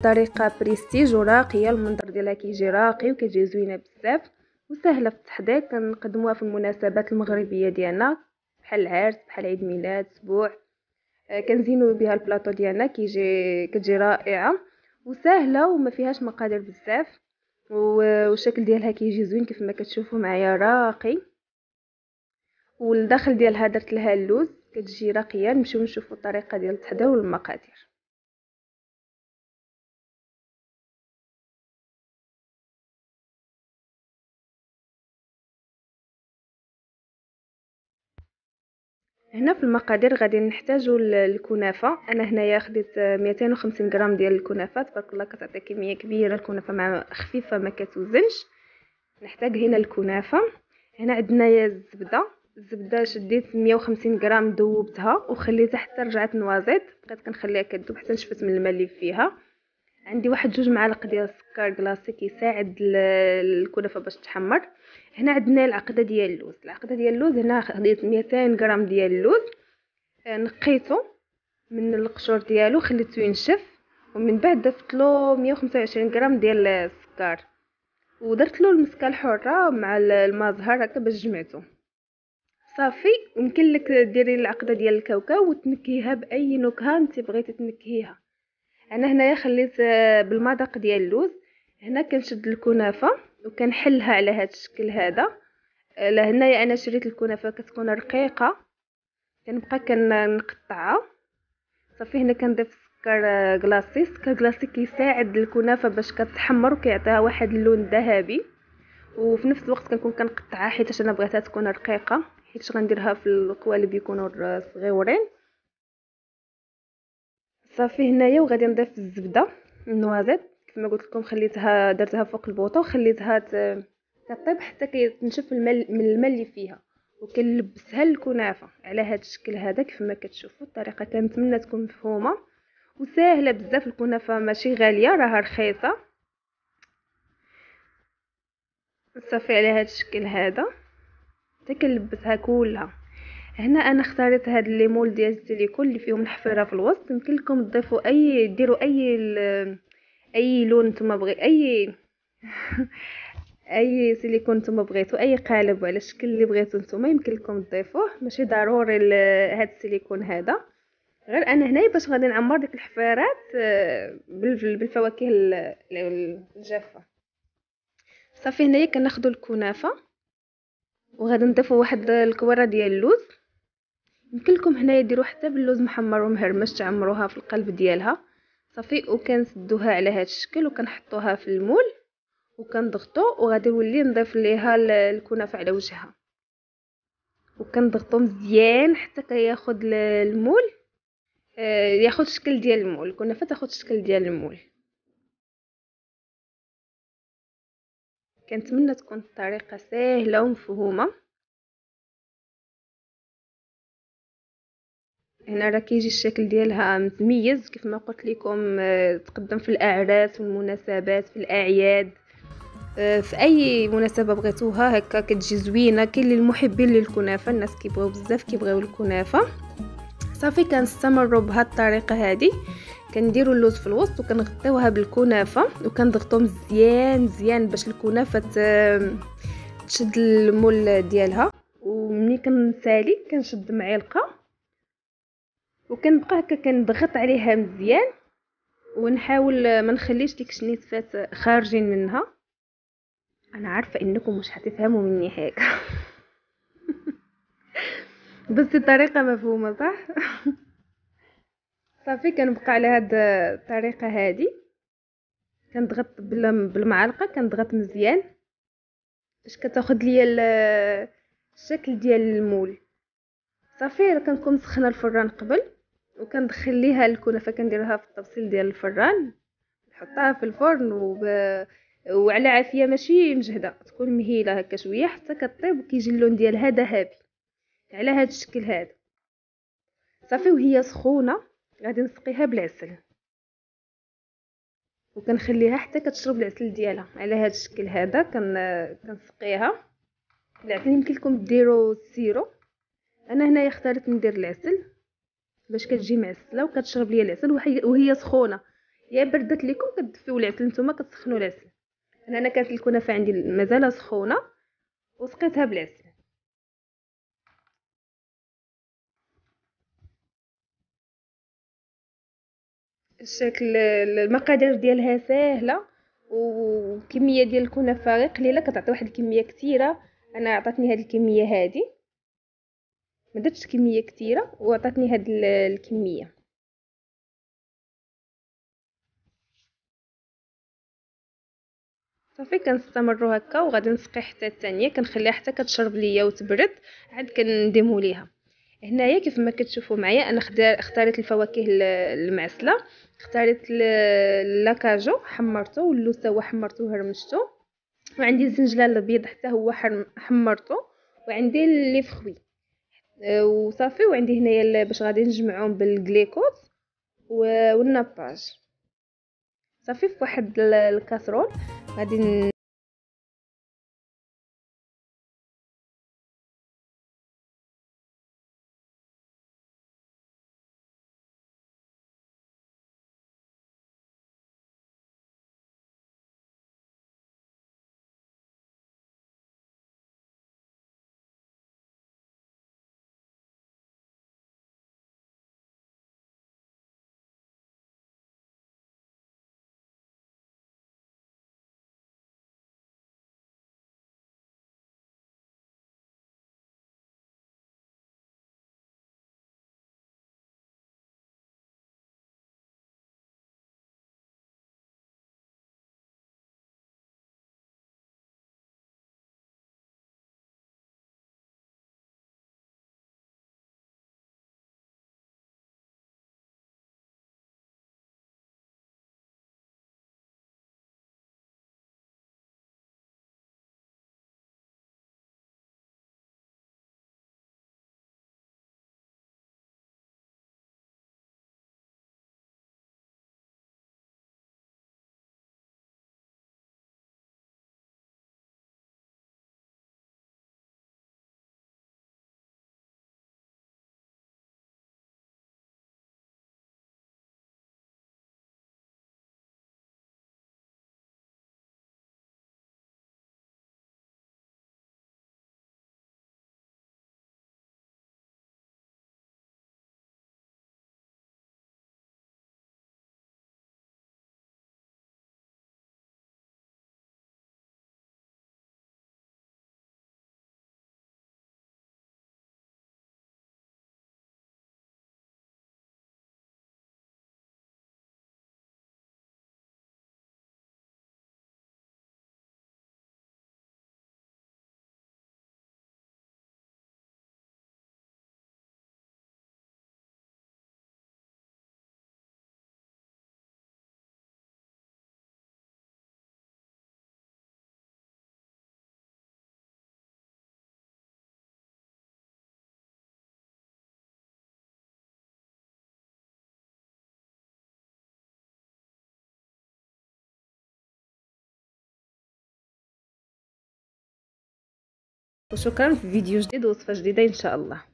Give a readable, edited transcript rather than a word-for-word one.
طريقه بريستيج وراقيه. المنظر ديالها كيجي راقي وكتجي زوينه بزاف وسهله في التحضير. كنقدموها في المناسبات المغربيه ديالنا بحال العرس، بحال عيد ميلاد، اسبوع. كنزينوا بها البلاطو ديالنا، كتجي رائعه وسهله وما فيهاش مقادير بزاف. والشكل ديالها كيجي زوين كيف ما كتشوفوا معايا، راقي. والداخل ديالها درت لها اللوز، كتجي راقيه. نمشيو نشوفوا الطريقه ديال التحضير والمقادير. هنا في المقادير غادي نحتاجوا الكنافه. انا هنايا خديت 250 غرام ديال الكنافه. تبارك الله كتعطي كميه كبيره الكنافه، مع خفيفه ما كتوزنش. نحتاج هنا الكنافه. هنا عندنا الزبده شديت 150 غرام، ذوبتها وخليتها حتى رجعت نوازيط. بقيت كنخليها كذوب حتى نشفت من الماء اللي فيها. عندي واحد 2 معالق ديال السكر كلاصي كيساعد الكنافه باش تحمر. هنا عندنا العقده ديال اللوز. هنا خديت 200 غرام ديال اللوز، نقيته من القشور ديالو، خليته ينشف، ومن بعد ضفت له 125 غرام ديال السكر، ودرت له المسكه الحره مع الماء زهر هكا باش جمعته صافي. يمكن لك ديري العقده ديال الكاوكاو وتنكهيها باي نكهه انت بغيتي تنكهيها. انا هنايا خليت بالمذاق ديال اللوز. هنا كنشد الكنافه وكنحلها على هذا الشكل هذا. لهنايا انا شريت الكنافه كتكون رقيقه، كنبقى كنقطعها صافي. هنا كنضيف سكر كلاصي كيساعد الكنافه باش كتحمر وكيعطيها واحد اللون ذهبي. وفي نفس الوقت كنكون كنقطعها حيت انا بغيتها تكون رقيقه، حيت غنديرها في القوالب يكونوا صغيورين صافي. هنايا وغادي نضيف الزبده النوازيط كما قلت لكم، درتها فوق البوطه وخليتها كطيب حتى كتنشف من الماء اللي فيها، وكنلبسها الكنافه على هذا الشكل هذا كيف ما كتشوفوا. الطريقه كنتمنى تكون مفهومه وسهله بزاف. الكنافه ماشي غاليه، راها رخيصه صافي. على هذا الشكل هذا حتى كنلبسها كلها. هنا انا اختاريت هاد الليمون ديال السيليكون اللي فيهم الحفيره في الوسط. يمكن لكم تضيفوا ديروا اي لون نتوما اي سيليكون نتوما بغيتو، اي قالب على الشكل اللي بغيتو نتوما يمكن لكم تضيفوه. ماشي ضروري هاد السيليكون هذا، غير انا هنايا باش غادي نعمر ديك الحفيرات بالفواكه الجافه صافي. هنايا كناخذوا الكنافه وغادي نضيفوا واحد الكوره ديال اللوز. يمكن لكم هنايا ديروا حتى باللوز محمر ومهرمش، تعمروها في القلب ديالها صافي. وكنسدوها على هذا الشكل وكنحطوها في المول وكنضغطو، وغادي نولي نضيف ليها الكنافه على وجهها وكنضغطو مزيان حتى كياخد المول، ياخد الشكل ديال المول. الكنافه تاخد الشكل ديال المول. كنتمنى تكون الطريقه سهله ومفهومه. هنا راه كيجي الشكل ديالها متميز كيف ما قلت لكم. تقدم في الاعراس والمناسبات، في الاعياد، في اي مناسبه بغيتوها هكا كتجي زوينه. كاين المحبين للكنافه، الناس كيبغيو بزاف كيبغيو الكنافه صافي. كنستمروا بهذه الطريقه هذه. كنديروا اللوز في الوسط وكنغطيوها بالكنافه وكنضغطوا مزيان مزيان باش الكنافه تشد المول ديالها. ومني كنسالي كنشد معلقه وكنبقى هكا كنضغط عليها مزيان ونحاول ما نخليش ديك الشنيتفات خارجين منها. انا عارفه انكم مش هتفهموا مني حاجه بس الطريقه مفهومه صح؟ صافي كنبقى على هاد الطريقه هذه. كنضغط بالمعلقه، كنضغط مزيان باش كتاخذ ليا الشكل ديال المول صافي. كنكون مسخنه الفران قبل وكندخل ليها الكنافه، كنديرها في التبصيل ديال الفران، نحطها في الفرن وعلى عافيه ماشي مجهده، تكون مهيله هكا شويه حتى كطيب وكيجي اللون ديالها ذهبي على هذا الشكل هذا صافي. وهي سخونه غادي نسقيها بالعسل وكنخليها حتى كتشرب العسل ديالها على هذا الشكل هذا. كنسقيها العسل. يمكن لكم ديروا السيرو، انا هنايا اختاريت ندير العسل باش كتجي معسله وكتشرب ليا العسل وهي سخونه. يا بردت لكم كتدفيو العسل، نتوما كتسخنوا العسل. انا كانت الكنافه عندي مازال سخونه وسقيتها بالعسل. الشكل، المقادير ديالها ساهله، وكميه ديال الكنافه غير قليله، كتعطي واحد الكميه كثيره. انا عطاتني هذه الكميه هذه، ما درتش كميه كثيره وعطاتني هذه الكميه. صافي كنستمروا هكا وغادي نسقي حتى الثانيه، كنخليها حتى كتشرب ليا وتبرد، عاد كنديمو ليها. هنايا كيف ما كتشوفوا معايا انا اختاريت الفواكه المعسله. اختاريت لاكاجو حمرته، واللوز هو حمرته وهرمشته، وعندي الزنجلان الابيض حتى هو حمرته، وعندي اللي فخوي. وصافي، وعندي هنايا باش غادي نجمعهم بالغليكوز والناباج. صافي، في واحد الكاسرول غادي وشكرا، في فيديو جديد ووصفه جديده ان شاء الله.